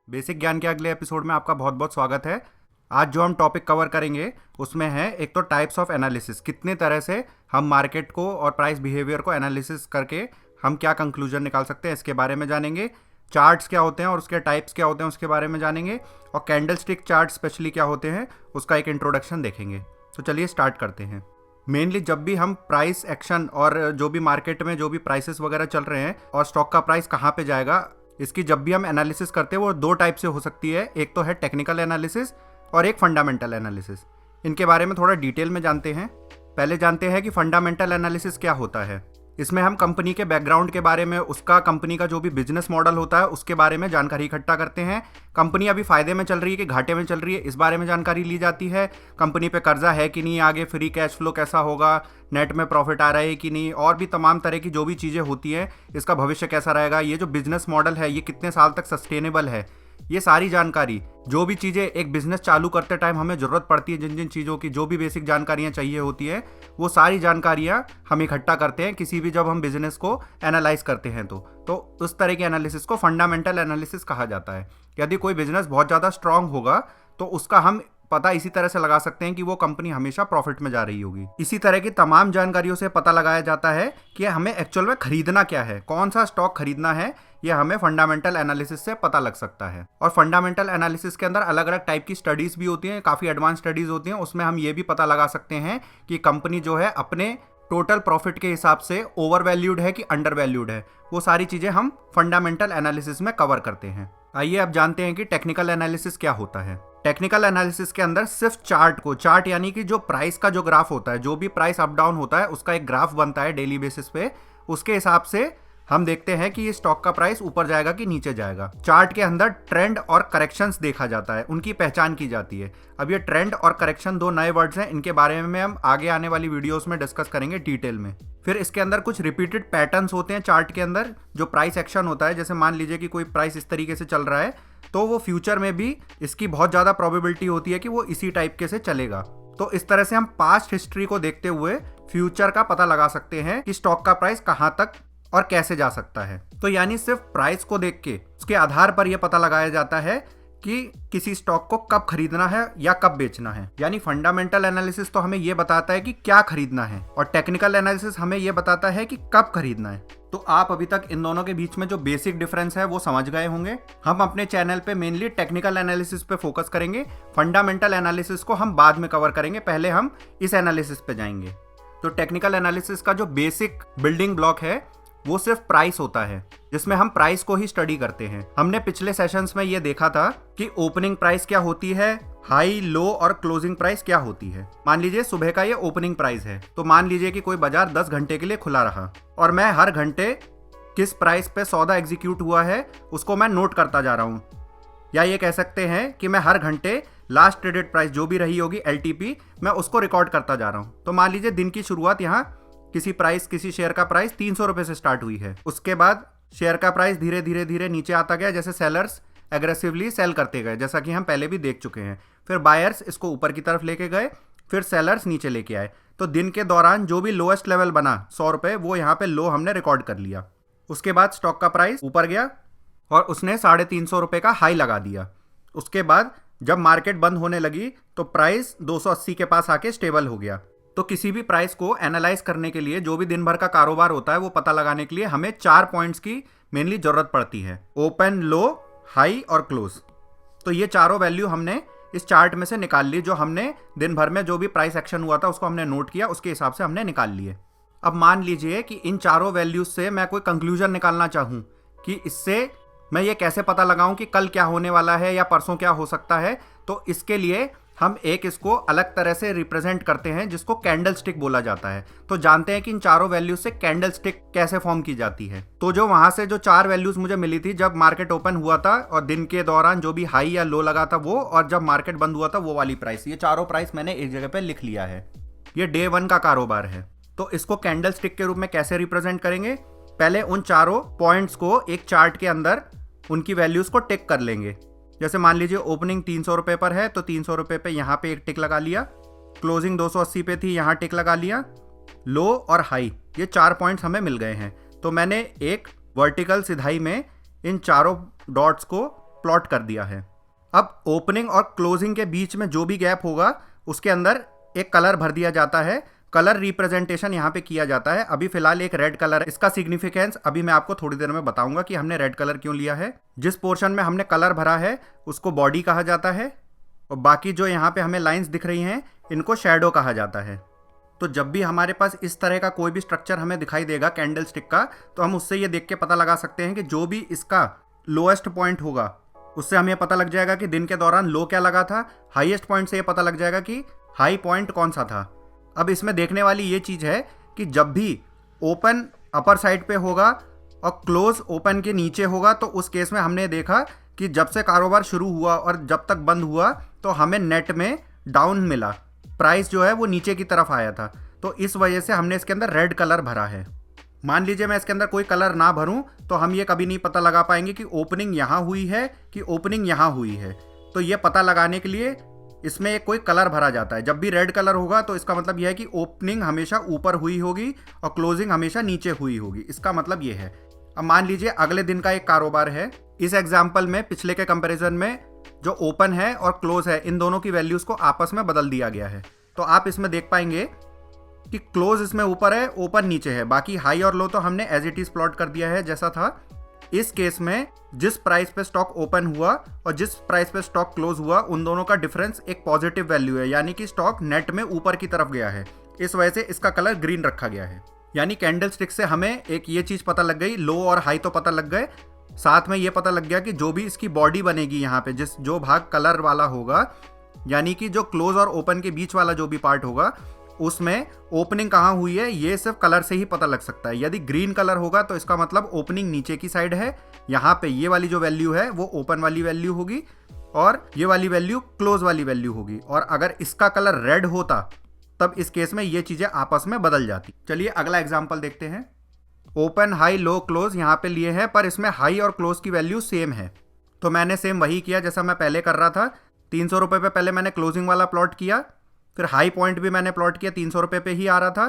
Basic ज्ञान के अगले एपिसोड में आपका बहुत बहुत स्वागत है। आज जो हम टॉपिक कवर करेंगे उसमें है एक तो टाइप्स ऑफ एनालिसिस, कितने तरह से हम मार्केट को और प्राइस बिहेवियर को एनालिसिस करके हम क्या कंक्लूजन निकाल सकते हैं इसके बारे में जानेंगे। चार्ट्स क्या होते हैं और उसके टाइप्स क्या होते हैं उसके बारे में जानेंगे, और कैंडल स्टिक चार्ट स्पेशली क्या होते हैं उसका एक इंट्रोडक्शन देखेंगे। तो चलिए स्टार्ट करते हैं। मेनली जब भी हम प्राइस एक्शन और जो भी मार्केट में जो भी प्राइसेस वगैरह चल रहे हैं और स्टॉक का प्राइस कहाँ पे जाएगा, इसकी जब भी हम एनालिसिस करते हैं वो दो टाइप से हो सकती है। एक तो है टेक्निकल एनालिसिस और एक फंडामेंटल एनालिसिस। इनके बारे में थोड़ा डिटेल में जानते हैं। पहले जानते हैं कि फंडामेंटल एनालिसिस क्या होता है। इसमें हम कंपनी के बैकग्राउंड के बारे में, उसका कंपनी का जो भी बिजनेस मॉडल होता है उसके बारे में जानकारी इकट्ठा करते हैं। कंपनी अभी फायदे में चल रही है कि घाटे में चल रही है, इस बारे में जानकारी ली जाती है। कंपनी पे कर्जा है कि नहीं, आगे फ्री कैश फ्लो कैसा होगा, नेट में प्रॉफिट आ रहा है कि नहीं, और भी तमाम तरह की जो भी चीज़ें होती हैं, इसका भविष्य कैसा रहेगा, ये जो बिजनेस मॉडल है ये कितने साल तक सस्टेनेबल है, ये सारी जानकारी, जो भी चीज़ें एक बिजनेस चालू करते टाइम हमें ज़रूरत पड़ती है, जिन जिन चीज़ों की जो भी बेसिक जानकारियाँ चाहिए होती है, वो सारी जानकारियाँ हम इकट्ठा करते हैं किसी भी जब हम बिजनेस को एनालाइज करते हैं। तो उस तरह के एनालिसिस को फंडामेंटल एनालिसिस कहा जाता है। यदि कोई बिजनेस बहुत ज़्यादा स्ट्रांग होगा तो उसका हम पता इसी तरह से लगा सकते हैं कि वो कंपनी हमेशा प्रॉफिट में जा रही होगी। इसी तरह की तमाम जानकारियों से पता लगाया जाता है कि हमें एक्चुअल में खरीदना क्या है, कौन सा स्टॉक खरीदना है, ये हमें फंडामेंटल एनालिसिस से पता लग सकता है। और फंडामेंटल एनालिसिस के अंदर अलग अलग टाइप की स्टडीज भी होती हैं, काफ़ी एडवांस स्टडीज होती हैं। उसमें हम ये भी पता लगा सकते हैं कि कंपनी जो है अपने टोटल प्रॉफिट के हिसाब से ओवर वैल्यूड है कि अंडर वैल्यूड है। वो सारी चीज़ें हम फंडामेंटल एनालिसिस में कवर करते हैं। आइए अब जानते हैं कि टेक्निकल एनालिसिस क्या होता है। टेक्निकल एनालिसिस के अंदर सिर्फ चार्ट यानी कि जो प्राइस का जो ग्राफ होता है, जो भी प्राइस अप डाउन होता है उसका एक ग्राफ बनता है डेली बेसिस पे। उसके हिसाब से हम देखते हैं कि ये स्टॉक का प्राइस ऊपर जाएगा कि नीचे जाएगा। चार्ट के अंदर ट्रेंड और करेक्शंस देखा जाता है, उनकी पहचान की जाती है। अब ये ट्रेंड और करेक्शन दो नए वर्ड्स हैं, इनके बारे में हम आगे आने वाली वीडियोस में डिस्कस करेंगे डिटेल में। फिर इसके अंदर कुछ रिपीटेड पैटर्न्स होते हैं चार्ट के अंदर। जो प्राइस एक्शन होता है, जैसे मान लीजिए कि कोई प्राइस इस तरीके से चल रहा है तो वो फ्यूचर में भी इसकी बहुत ज़्यादा प्रोबेबिलिटी होती है कि वो इसी टाइप के से चलेगा। तो इस तरह से हम पास्ट हिस्ट्री को देखते हुए फ्यूचर का पता लगा सकते हैं कि स्टॉक का प्राइस कहाँ तक और कैसे जा सकता है। तो यानी सिर्फ प्राइस को देख के उसके आधार पर यह पता लगाया जाता है कि किसी स्टॉक को कब खरीदना है या कब बेचना है। यानी फंडामेंटल एनालिसिस तो हमें यह बताता है कि क्या खरीदना है, और टेक्निकल एनालिसिस हमें यह बताता है कि कब खरीदना है। तो आप अभी तक इन दोनों के बीच में जो बेसिक डिफरेंस है वो समझ गए होंगे। हम अपने चैनल पे मेनली टेक्निकल एनालिसिस पे फोकस करेंगे, फंडामेंटल एनालिसिस को हम बाद में कवर करेंगे, पहले हम इस एनालिसिस पे जाएंगे। तो टेक्निकल एनालिसिस का जो बेसिक बिल्डिंग ब्लॉक है वो सिर्फ प्राइस होता है, जिसमें हम प्राइस को ही स्टडी करते हैं। हमने पिछले सेशंस में ये देखा था कि ओपनिंग प्राइस क्या होती है, हाई, लो और क्लोजिंग प्राइस क्या होती है। मान लीजिए सुबह का ये ओपनिंग प्राइस है, तो मान लीजिए कि कोई बाजार 10 घंटे के लिए खुला रहा और मैं हर घंटे किस प्राइस पे सौदा एग्जीक्यूट हुआ है उसको मैं नोट करता जा रहा हूँ। या ये कह सकते हैं कि मैं हर घंटे लास्ट ट्रेडेड प्राइस जो भी रही होगी LTP, मैं उसको रिकॉर्ड करता जा रहा हूँ। तो मान लीजिए दिन की शुरुआत यहाँ किसी शेयर का प्राइस 300 रुपए से स्टार्ट हुई है। उसके बाद शेयर का प्राइस धीरे धीरे नीचे आता गया, जैसे सेलर्स एग्रेसिवली सेल करते गए, जैसा कि हम पहले भी देख चुके हैं। फिर बायर्स इसको ऊपर की तरफ लेके गए, फिर सेलर्स नीचे लेके आए। तो दिन के दौरान जो भी लोएस्ट लेवल बना 100 रुपए, वो यहाँ पे लो हमने रिकॉर्ड कर लिया। उसके बाद स्टॉक का प्राइस ऊपर गया और उसने 350 रुपए का हाई लगा दिया। उसके बाद जब मार्केट बंद होने लगी तो प्राइस 280 के पास आके स्टेबल हो गया। तो किसी भी प्राइस को एनालाइज करने के लिए, जो भी दिन भर का कारोबार होता है वो पता लगाने के लिए हमें 4 पॉइंट्स की मेनली जरूरत पड़ती है: ओपन, लो, हाई और क्लोज। तो ये चारों वैल्यू हमने इस चार्ट में से निकाल ली। जो हमने दिन भर में जो भी प्राइस एक्शन हुआ था उसको हमने नोट किया, उसके हिसाब से हमने निकाल लिए। अब मान लीजिए कि इन चारों वैल्यूज से मैं कोई कंक्लूजन निकालना चाहूँ कि इससे मैं ये कैसे पता लगाऊं कि कल क्या होने वाला है या परसों क्या हो सकता है। तो इसके लिए हम इसको अलग तरह से रिप्रेजेंट करते हैं, जिसको कैंडल स्टिक बोला जाता है। तो जानते हैं कि इन चारों वैल्यूज से कैंडल स्टिक कैसे फॉर्म की जाती है। तो जो वहां से जो 4 वैल्यूज मुझे मिली थी जब मार्केट ओपन हुआ था और दिन के दौरान जो भी हाई या लो लगा था वो, और जब मार्केट बंद हुआ था वो वाली प्राइस, ये चारों प्राइस मैंने एक जगह पे लिख लिया है। ये डे 1 का कारोबार है। तो इसको कैंडल स्टिक के रूप में कैसे रिप्रेजेंट करेंगे? पहले उन चारों पॉइंट्स को एक चार्ट के अंदर उनकी वैल्यूज को टिक कर लेंगे। जैसे मान लीजिए ओपनिंग 300 रुपए पर है तो 300 रुपए पे यहाँ पे एक टिक लगा लिया, क्लोजिंग 280 पे थी, यहाँ टिक लगा लिया, लो और हाई, ये 4 पॉइंट्स हमें मिल गए हैं। तो मैंने एक वर्टिकल सिधाई में इन चारों डॉट्स को प्लॉट कर दिया है। अब ओपनिंग और क्लोजिंग के बीच में जो भी गैप होगा उसके अंदर एक कलर भर दिया जाता है। कलर रिप्रेजेंटेशन यहाँ पे किया जाता है। अभी फिलहाल एक रेड कलर है। इसका सिग्निफिकेंस अभी मैं आपको थोड़ी देर में बताऊंगा कि हमने रेड कलर क्यों लिया है। जिस पोर्शन में हमने कलर भरा है उसको बॉडी कहा जाता है और बाकी जो यहाँ पे हमें लाइंस दिख रही हैं इनको शैडो कहा जाता है। तो जब भी हमारे पास इस तरह का कोई भी स्ट्रक्चर हमें दिखाई देगा कैंडल स्टिक का, तो हम उससे ये देख के पता लगा सकते हैं कि जो भी इसका लोएस्ट पॉइंट होगा उससे हमें पता लग जाएगा कि दिन के दौरान लो क्या लगा था, हाईएस्ट पॉइंट से ये पता लग जाएगा कि हाई पॉइंट कौन सा था। अब इसमें देखने वाली ये चीज़ है कि जब भी ओपन अपर साइड पे होगा और क्लोज ओपन के नीचे होगा, तो उस केस में हमने देखा कि जब से कारोबार शुरू हुआ और जब तक बंद हुआ तो हमें नेट में डाउन मिला, प्राइस जो है वो नीचे की तरफ आया था। तो इस वजह से हमने इसके अंदर रेड कलर भरा है। मान लीजिए मैं इसके अंदर कोई कलर ना भरूं तो हम ये कभी नहीं पता लगा पाएंगे कि ओपनिंग यहाँ हुई है कि ओपनिंग यहाँ हुई है। तो ये पता लगाने के लिए इसमें एक कोई कलर भरा जाता है। जब भी रेड कलर होगा तो इसका मतलब यह है कि ओपनिंग हमेशा ऊपर हुई होगी और क्लोजिंग हमेशा नीचे हुई होगी। इसका मतलब ये है। अब मान लीजिए अगले दिन का एक कारोबार है। इस एग्जाम्पल में पिछले के कंपेरिजन में जो ओपन है और क्लोज है इन दोनों की वैल्यूज को आपस में बदल दिया गया है। तो आप इसमें देख पाएंगे कि क्लोज इसमें ऊपर है, ओपन नीचे है। बाकी हाई और लो तो हमने एज इट इज प्लॉट कर दिया है जैसा था। इस केस में जिस प्राइस पे स्टॉक ओपन हुआ और जिस प्राइस पे स्टॉक क्लोज हुआ उन दोनों का डिफरेंस एक पॉजिटिव वैल्यू है, यानी कि स्टॉक नेट में ऊपर की तरफ गया है। इस वजह से इसका कलर ग्रीन रखा गया है। यानी कैंडल स्टिक से हमें एक ये चीज पता लग गई, लो और हाई तो पता लग गए, साथ में ये पता लग गया कि जो भी इसकी बॉडी बनेगी यहाँ पे जो भाग कलर वाला होगा, यानी कि जो क्लोज और ओपन के बीच वाला जो भी पार्ट होगा उसमें ओपनिंग कहाँ हुई है ये सिर्फ कलर से ही पता लग सकता है। यदि ग्रीन कलर होगा तो इसका मतलब ओपनिंग नीचे की साइड है, यहाँ पे ये वाली जो वैल्यू है वो ओपन वाली वैल्यू होगी और ये वाली वैल्यू क्लोज वाली वैल्यू होगी। और अगर इसका कलर रेड होता तब इस केस में ये चीजें आपस में बदल जाती। चलिए अगला एग्जाम्पल देखते हैं। ओपन हाई लो क्लोज यहाँ पे लिए हैं, पर इसमें हाई और क्लोज की वैल्यू सेम है। तो मैंने सेम वही किया जैसा मैं पहले कर रहा था। 300 रुपये पे पहले मैंने क्लोजिंग वाला प्लॉट किया, फिर हाई पॉइंट भी मैंने प्लॉट किया 300 रुपये पे ही आ रहा था,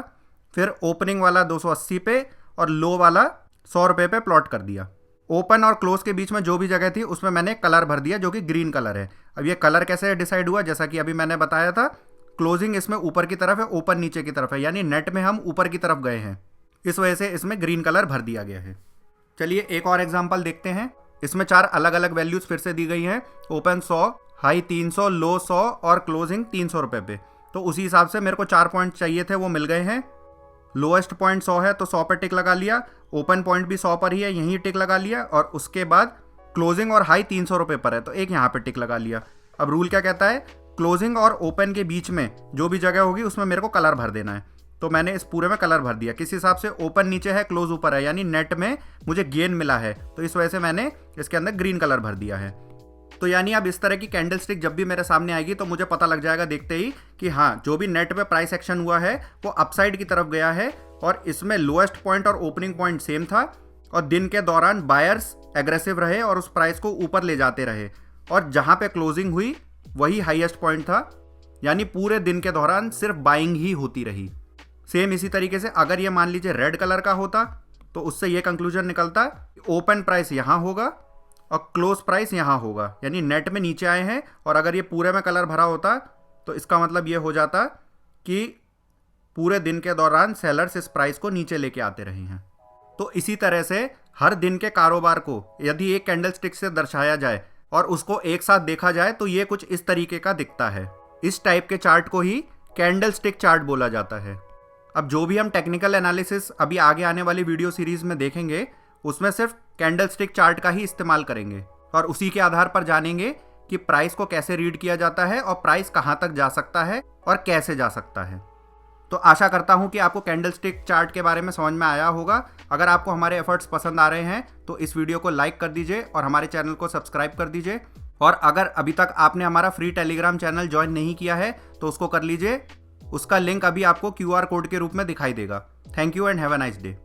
फिर ओपनिंग वाला 280 पे और लो वाला 100 रुपये पे प्लॉट कर दिया। ओपन और क्लोज के बीच में जो भी जगह थी उसमें मैंने कलर भर दिया जो कि ग्रीन कलर है। अब ये कलर कैसे डिसाइड हुआ, जैसा कि अभी मैंने बताया था, क्लोजिंग इसमें ऊपर की तरफ है, ओपन नीचे की तरफ है, यानी नेट में हम ऊपर की तरफ गए हैं, इस वजह से इसमें ग्रीन कलर भर दिया गया है। चलिए एक और एग्जाम्पल देखते हैं। इसमें 4 अलग अलग वैल्यूज फिर से दी गई हैं। ओपन 100, हाई 300, लो 100 और क्लोजिंग 300 रुपये पे। तो उसी हिसाब से मेरे को 4 पॉइंट चाहिए थे, वो मिल गए हैं। लोएस्ट पॉइंट 100 है तो 100 पे टिक लगा लिया, ओपन पॉइंट भी 100 पर ही है, यहीं टिक लगा लिया, और उसके बाद क्लोजिंग और हाई 300 रुपये पर है तो एक यहाँ पे टिक लगा लिया। अब रूल क्या कहता है, क्लोजिंग और ओपन के बीच में जो भी जगह होगी उसमें मेरे को कलर भर देना है। तो मैंने इस पूरे में कलर भर दिया। किस हिसाब से, ओपन नीचे है क्लोज ऊपर है, यानी नेट में मुझे गेन मिला है, तो इस वजह से मैंने इसके अंदर ग्रीन कलर भर दिया है। तो यानी अब इस तरह की कैंडल स्टिक जब भी मेरे सामने आएगी तो मुझे पता लग जाएगा देखते ही कि हाँ, जो भी नेट पे प्राइस एक्शन हुआ है वो अपसाइड की तरफ गया है और इसमें लोएस्ट पॉइंट और ओपनिंग पॉइंट सेम था और दिन के दौरान बायर्स एग्रेसिव रहे और उस प्राइस को ऊपर ले जाते रहे, और जहाँ पे क्लोजिंग हुई वही हाईएस्ट पॉइंट था, यानी पूरे दिन के दौरान सिर्फ बाइंग ही होती रही। सेम इसी तरीके से अगर ये मान लीजिए रेड कलर का होता तो उससे ये कंक्लूजन निकलता ओपन प्राइस यहाँ होगा और क्लोज प्राइस यहाँ होगा, यानी नेट में नीचे आए हैं। और अगर ये पूरे में कलर भरा होता तो इसका मतलब ये हो जाता कि पूरे दिन के दौरान सेलर्स इस प्राइस को नीचे लेके आते रहे हैं। तो इसी तरह से हर दिन के कारोबार को यदि एक कैंडल स्टिक से दर्शाया जाए और उसको एक साथ देखा जाए तो ये कुछ इस तरीके का दिखता है। इस टाइप के चार्ट को ही कैंडल स्टिक चार्ट बोला जाता है। अब जो भी हम टेक्निकल एनालिसिस अभी आगे आने वाली वीडियो सीरीज में देखेंगे उसमें सिर्फ कैंडल स्टिक चार्ट का ही इस्तेमाल करेंगे और उसी के आधार पर जानेंगे कि प्राइस को कैसे रीड किया जाता है और प्राइस कहां तक जा सकता है और कैसे जा सकता है। तो आशा करता हूं कि आपको कैंडल स्टिक चार्ट के बारे में समझ में आया होगा। अगर आपको हमारे एफर्ट्स पसंद आ रहे हैं तो इस वीडियो को लाइक कर दीजिए और हमारे चैनल को सब्सक्राइब कर दीजिए। और अगर अभी तक आपने हमारा फ्री टेलीग्राम चैनल ज्वाइन नहीं किया है तो उसको कर लीजिए। उसका लिंक अभी आपको QR कोड के रूप में दिखाई देगा। Thank you and have a nice day.